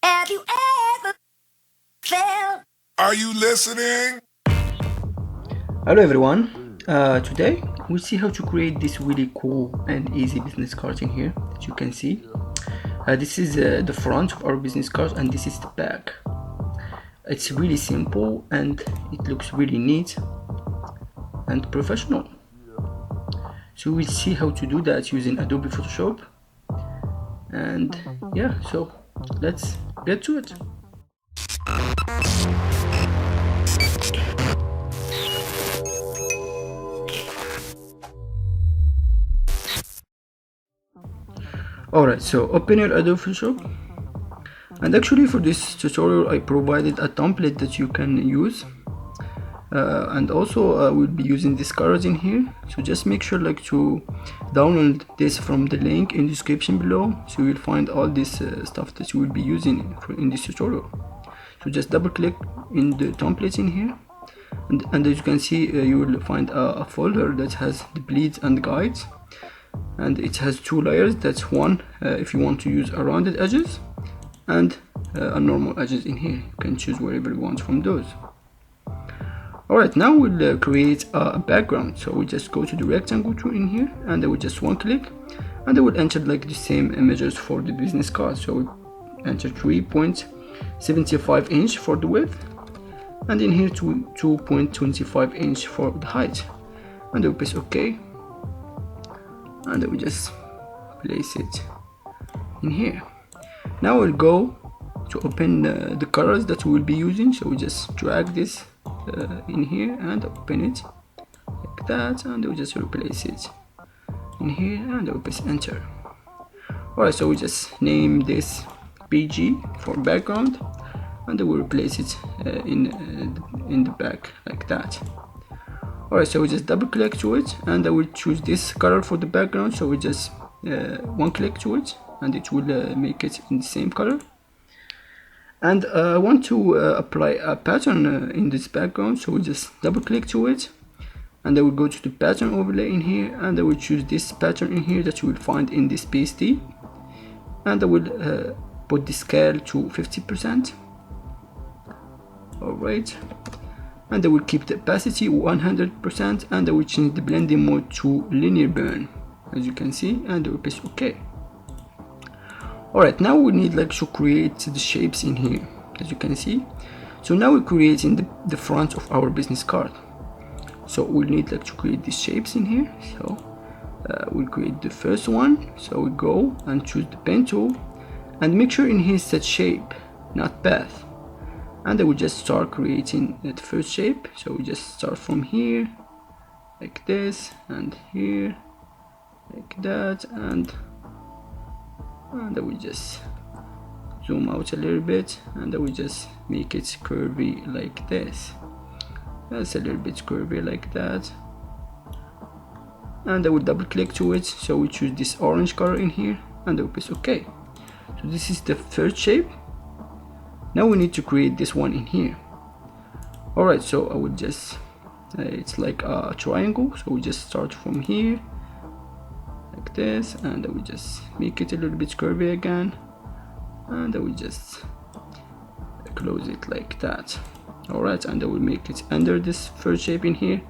Have you ever felt? Are you listening? Hello everyone. Today we'll see how to create this really cool and easy business card in here that you can see. This is the front of our business card and this is the back. It's really simple and it looks really neat and professional. So we'll see how to do that using Adobe Photoshop. And yeah, so let's get to it. Alright, so open your Adobe Photoshop, and actually for this tutorial I provided a template that you can use, and also we'll be using these colors in here, so just make sure to download this from the link in the description below, so you'll find all this stuff that you will be using in this tutorial. So just double click in the templates in here, and as you can see you will find a folder that has the bleeds and guides. And it has two layers. That's one if you want to use a rounded edges and a normal edges in here. You can choose whatever you want from those. Alright, now we'll create a background. So we just go to the rectangle tool in here, and then we just one click, and I will enter the same images for the business card. So we enter 3.75 inch for the width, and in here 2.25 inch for the height, and we press OK. And we just place it in here. Now we'll go to open the colors that we will be using, so we just drag this in here and open it like that, and we just replace it in here and we press enter. Alright, so we just name this BG for background, and we'll replace it in the back like that. Alright, so we just double click to it, and I will choose this color for the background. So we just one click to it, and it will make it in the same color. And I want to apply a pattern in this background, so we just double click to it, and I will go to the pattern overlay in here, and I will choose this pattern in here that you will find in this PSD, and I will put the scale to 50%. Alright, and I will keep the opacity 100%, and I will change the blending mode to linear burn, as you can see, and I will press OK. Alright, now we need to create the shapes in here, as you can see. So now we're creating the front of our business card. So we'll need to create these shapes in here. So we'll create the first one. So we go and choose the pen tool, and make sure in here set shape, not path. And I will just start creating the first shape. So we just start from here like this, and here like that, and I will just zoom out a little bit, and I will just make it curvy like this. That's a little bit curvy like that, and I will double click to it. So we choose this orange color in here, and I will press OK. So this is the first shape. Now we need to create this one in here. Alright, so I will just it's like a triangle, so we just start from here like this, and I will just make it a little bit curvy again, and I will just close it like that. Alright, and I will make it under this first shape in here,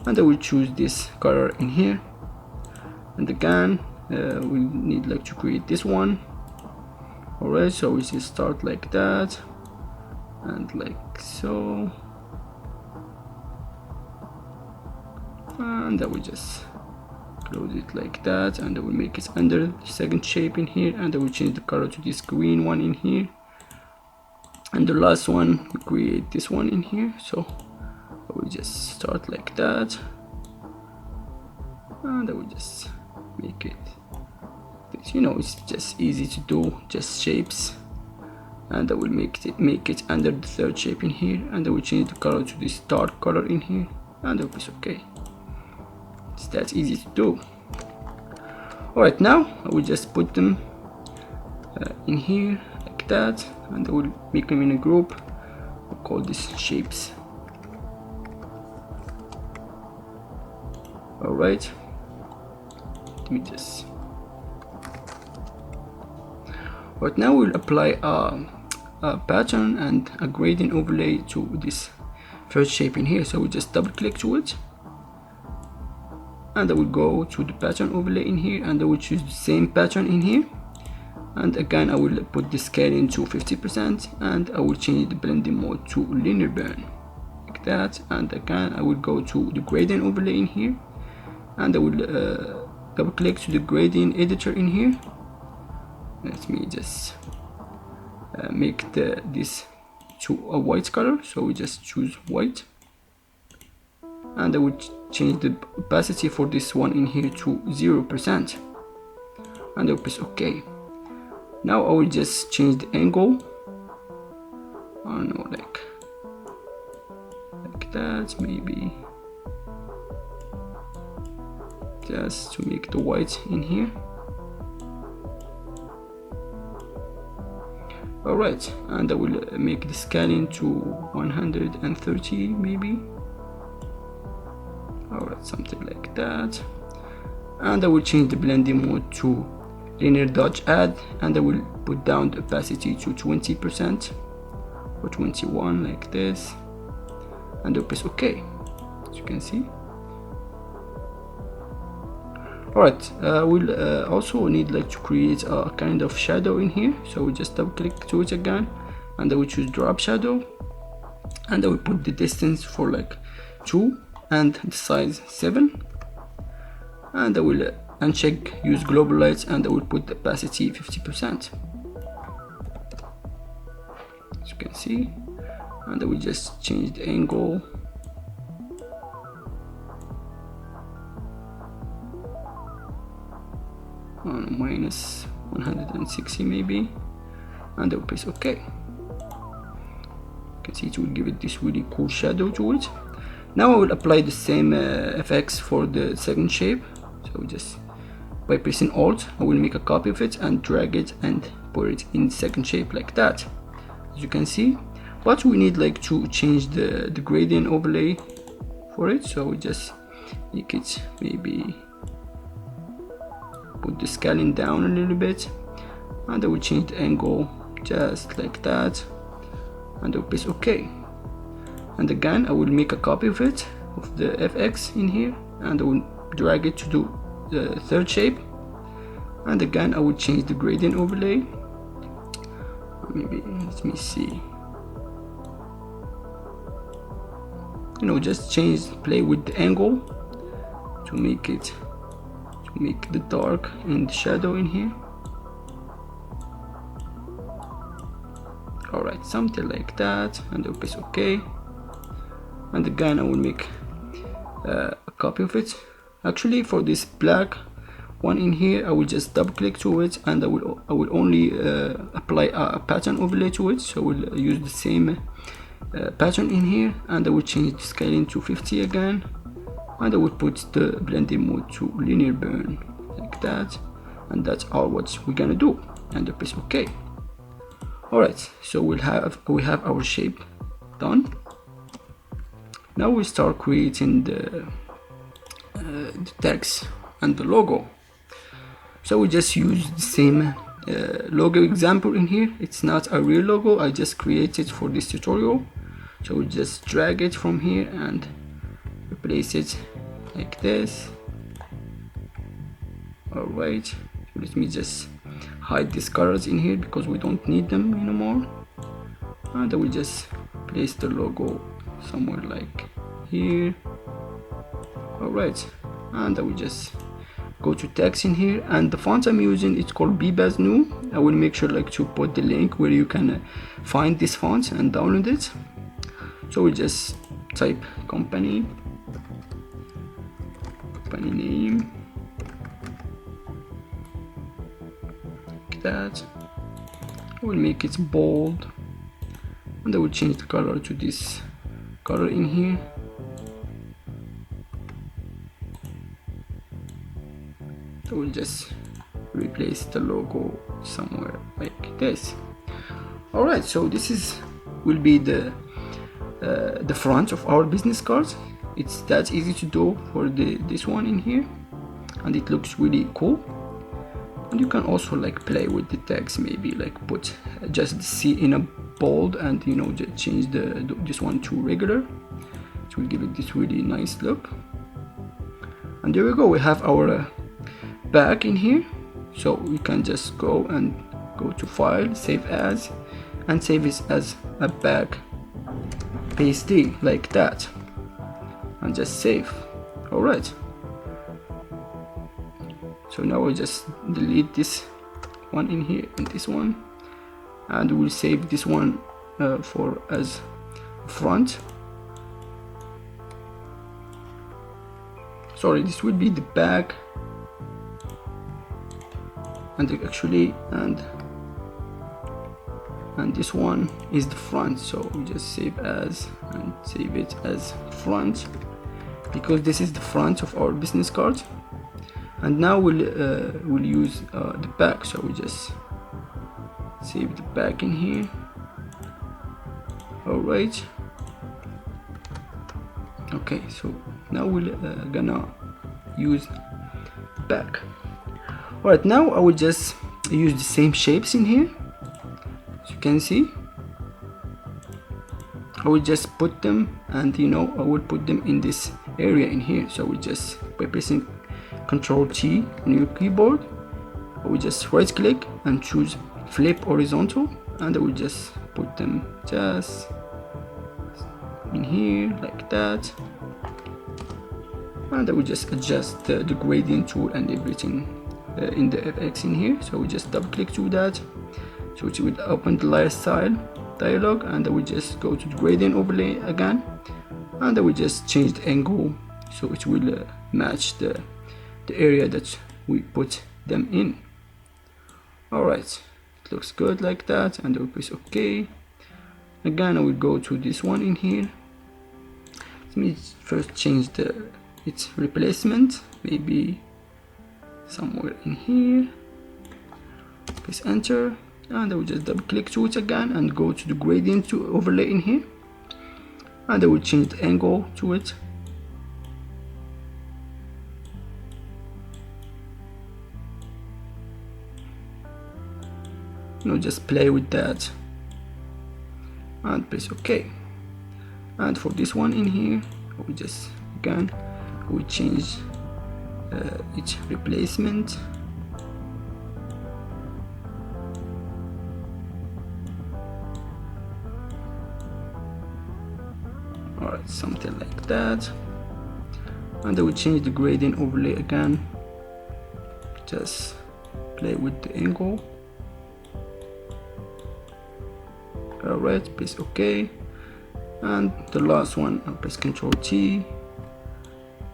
and I will choose this color in here, and again we need to create this one. Alright, so we just start like that, and like so, and I will just close it like that, and I will make it under the second shape in here, and I will change the color to this green one in here, and the last one we create this one in here. So I will just start like that, and I will just make it, it's just easy to do, just shapes, and I will make it under the third shape in here, and I will change the color to this dark color in here, and I will press OK. It's that easy to do. Alright, now I will just put them in here like that, and I will make them in a group. I'll call this shapes. Alright, let me just. But now we'll apply a pattern and a gradient overlay to this first shape in here. So we just double click to it, and I will go to the pattern overlay in here, and I will choose the same pattern in here, and again I will put the scaling to 50%, and I will change the blending mode to linear burn like that. And again I will go to the gradient overlay in here, and I will double click to the gradient editor in here. Let me just make this to a white color, so we just choose white, and I will change the opacity for this one in here to 0%, and I'll press OK. Now I will just change the angle, I don't know, like that, maybe just to make the white in here. Alright, and I will make the scaling to 130 maybe. Alright, something like that. And I will change the blending mode to linear dodge add, and I will put down the opacity to 20% or 21 like this, and I'll press OK, as you can see. Alright, we'll also need like to create a kind of shadow in here, so we just double click to it again, and I will choose drop shadow, and I will put the distance for like 2 and the size 7, and I will uncheck use global lights, and I will put the opacity 50%, as you can see, and I will just change the angle on minus 160 maybe, and I'll press OK. You can see it will give it this really cool shadow to it. Now I will apply the same effects for the second shape, so just by pressing Alt I will make a copy of it and drag it and put it in the second shape like that, as you can see. But we need like to change the gradient overlay for it, so we just make it, maybe put the scaling down a little bit, and I will change the angle just like that, and I'll press OK. And again I will make a copy of it, of the FX in here, and I will drag it to the third shape, and again I will change the gradient overlay. Maybe, let me see, you know, just play with the angle to make it, make the dark and the shadow in here. Alright, something like that, and I'll press OK. And again I will make a copy of it. Actually, for this black one in here I will just double click to it, and I will only apply a pattern overlay to it, so I will use the same pattern in here, and I will change the scaling to 50 again, and I will put the blending mode to linear burn like that, and that's all what we're gonna do, and I press OK. Alright, so we have our shape done. Now we start creating the text and the logo. So we just use the same logo example in here. It's not a real logo, I just created for this tutorial. So we just drag it from here and replace it like this. Alright, let me just hide these colors in here because we don't need them anymore, and I will just place the logo somewhere like here. Alright, and I will just go to text in here, and the font I'm using, it's called Bebas New. I will make sure like to put the link where you can find this font and download it. So we just type company name like that. I will make it bold, and I will change the color to this color in here. I will just replace the logo somewhere like this. Alright, so this will be the front of our business card. It's that easy to do for this one in here, and it looks really cool. And you can also like play with the text, maybe like put just the C in a bold and just change this one to regular. It will give it this really nice look. And there we go, we have our bag in here. So we can just go to file, save as, and save it as a bag pasty like that, and just save. Alright, so now we'll just delete this one in here and this one, and we'll save this one for as front. Sorry, this will be the back, and actually and this one is the front, so we just save as and save it as front, because this is the front of our business card. And now we'll use the back, so we just save the back in here. Alright, okay, so now we're gonna use back. Alright, now I will just use the same shapes in here. As you can see, I will just put them, and I will put them in this area in here. So we just, by pressing Ctrl T on your keyboard, I will just right click and choose flip horizontal, and I will just put them just in here like that. And I will just adjust the gradient tool and everything in the FX in here. So we just double click to that, so it will open the layer style dialog, and I will just go to the gradient overlay again, and I will just change the angle so it will match the area that we put them in. Alright, it looks good like that, and I will press OK. Again, I will go to this one in here. Let me first change its replacement, maybe somewhere in here. Press enter, and I will just double click to it again and go to the gradient to overlay in here, and I will change the angle to it. Just play with that and press OK. And for this one in here, we just again we change its replacement. Alright, something like that, and I will change the gradient overlay again. Just play with the angle. Alright, press OK, and the last one I'll press Ctrl T,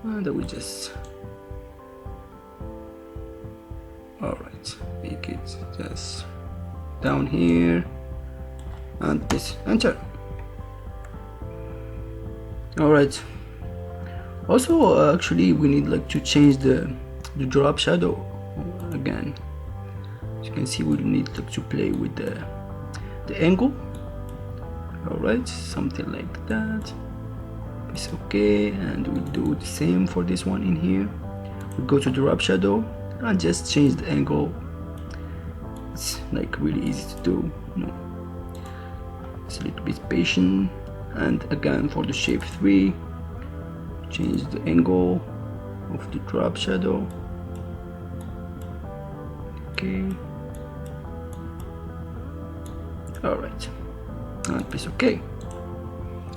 and I will just make it just down here and press enter. Alright, also actually we need like to change the drop shadow again. As you can see, we need like to play with the angle. Alright, something like that. Press OK, and we'll do the same for this one in here. We'll go to drop shadow and just change the angle. It's like really easy to do, It's a little bit patient. And again, for the shape 3, change the angle of the drop shadow. Okay. Alright, and press OK.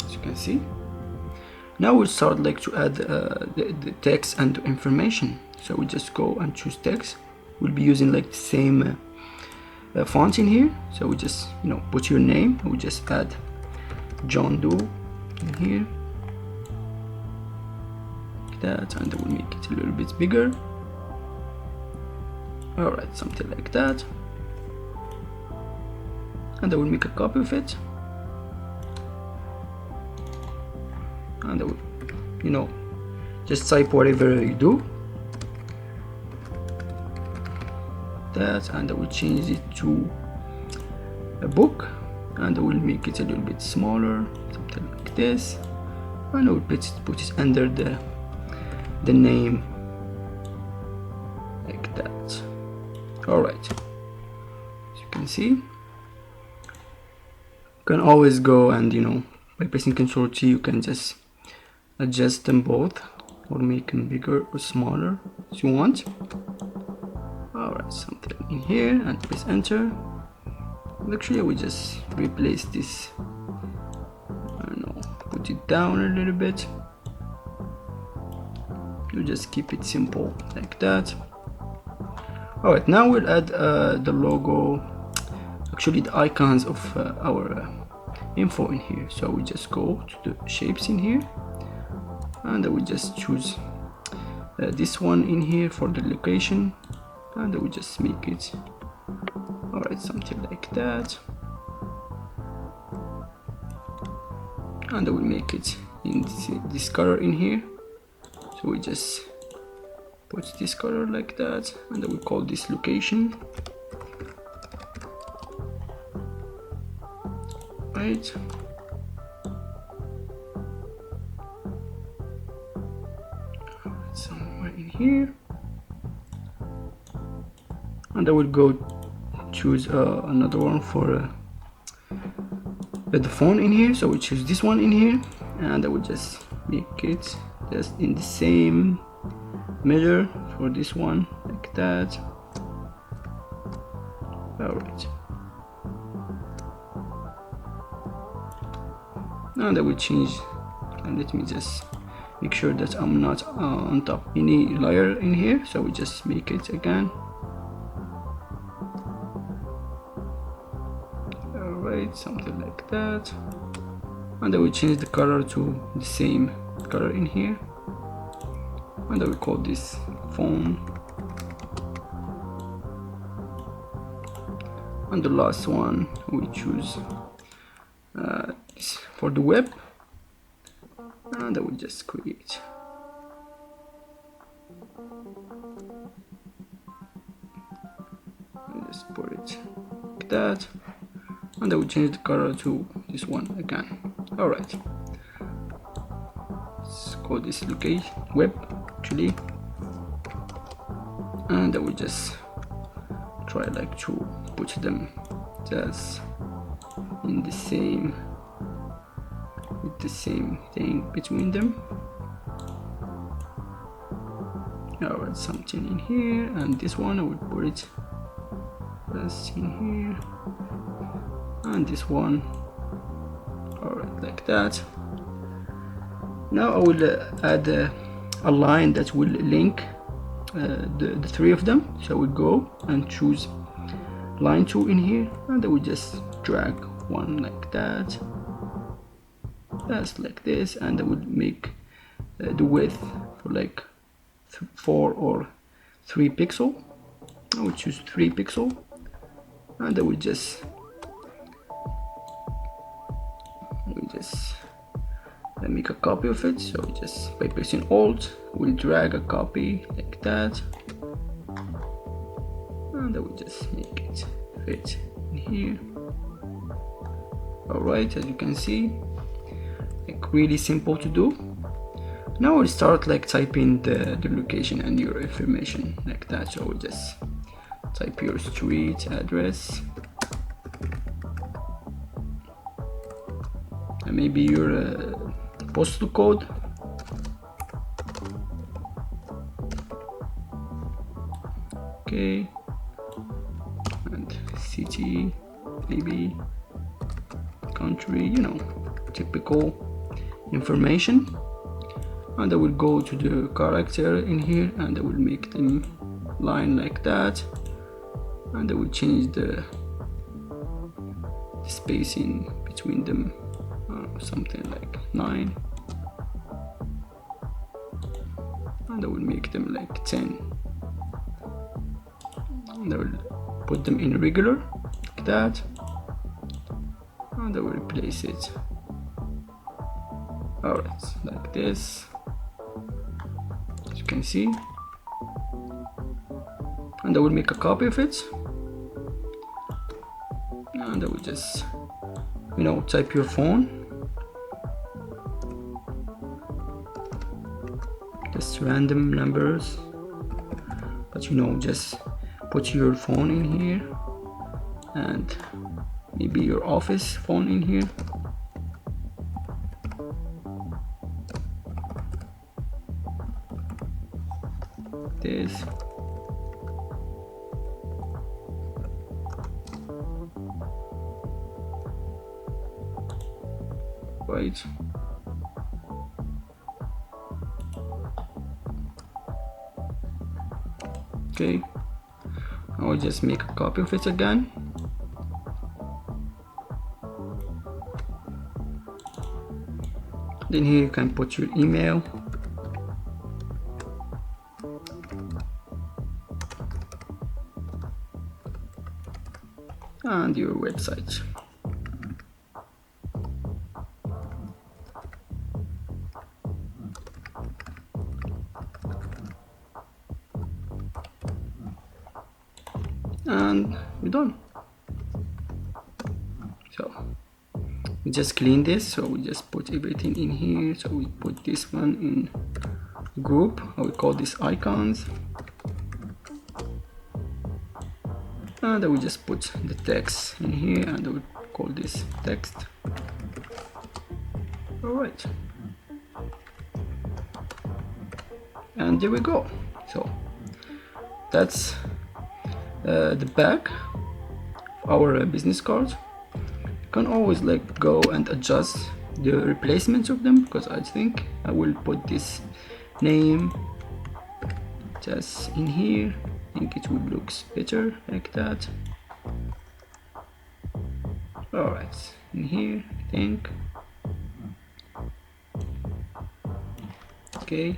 As you can see, now we'll start like to add the text and the information. So we just go and choose text. We'll be using like the same font in here. So we just put your name. We just add John Doe in here like that, and I will make it a little bit bigger. Alright, something like that, and I will make a copy of it, and I will just type whatever you do that, and I will change it to a book, and I will make it a little bit smaller, something like this, and I will put it under the name like that. Alright, as you can see, you can always go and, you know, by pressing Ctrl T you can just adjust them both or make them bigger or smaller as you want. Alright, something in here, and press enter. And actually we just replace this, I don't know, put it down a little bit. You just keep it simple like that. Alright, now we'll add the logo, actually the icons of our info in here. So we just go to the shapes in here, and we just choose this one in here for the location, and we just make it, alright, something like that, and we make it in this color in here. So we just put this color like that, and we call this location, right? Somewhere in here, and I will go choose another one for the phone in here. So we choose this one in here, and I will just make it just in the same measure for this one like that. Alright, and I will change, and let me just make sure that I'm not on top any layer in here. So we just make it again. Alright, something like that, and I will change the color to the same color in here, and I will call this phone. And the last one we choose this for the web, and I will just create. I just put it like that, and I will change the color to this one again. Alright, let's call this location web actually, and I will just try like to put them just in the same, with the same thing between them. Alright, something in here, and this one I will put it just in here, and this one, alright, like that. Now I will add a line that will link the three of them. So we go and choose line 2 in here, and I will just drag one like that, just like this, and I would make the width for like 4 or 3 pixel. I will choose 3 pixel, and I will just make a copy of it. So just by pressing Alt, we'll drag a copy like that, and I will just make it fit in here. Alright, as you can see, like really simple to do. Now we'll start like typing the location and your information like that. So we'll just type your street address, and maybe your postal code. Okay, and city, maybe country, you know, typical information. And I will go to the character in here, and I will make them line like that, and I will change the spacing between them, something like 9, and I will make them like 10, and I will put them in regular like that, and I will replace it. Alright, like this, as you can see, and I will make a copy of it, and I will just, you know, type your phone, just random numbers, but you know, just put your phone in here and maybe your office phone in here. This. Right. Okay. I'll just make a copy of it again. Then here you can put your email. And your website. And we're done. So we just clean this, so we just put everything in here. So we put this one in group, we call this icons, and we just put the text in here and we call this text. All right, and there we go. So that's the back of our business cards. You can always like go and adjust the replacements of them, because I think I will put this name just in here. I think it would look better like that. All right, in here I think. Okay,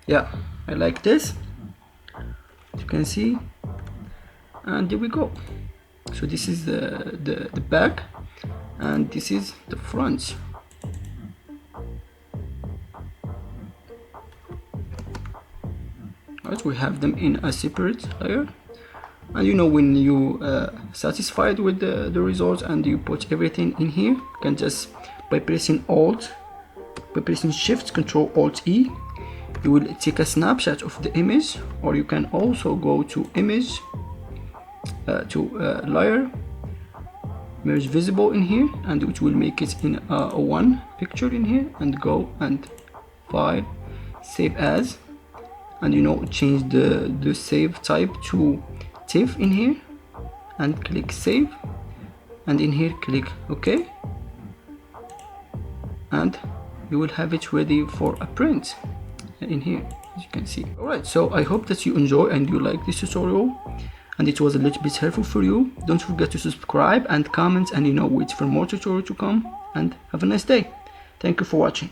yeah, I like this, as you can see. And there we go. So this is the back and this is the front. Right, we have them in a separate layer, and you know, when you satisfied with the results and you put everything in here, you can just by pressing shift control alt E, you will take a snapshot of the image, or you can also go to image layer, merge visible in here, and it will make it in a one picture in here, and go and file, save as, and you know, change the save type to TIFF in here, and click save, and in here click OK, and you will have it ready for a print in here, as you can see. Alright, so I hope that you enjoy and you like this tutorial and it was a little bit helpful for you. Don't forget to subscribe and comment, and you know, wait for more tutorials to come, and have a nice day. Thank you for watching.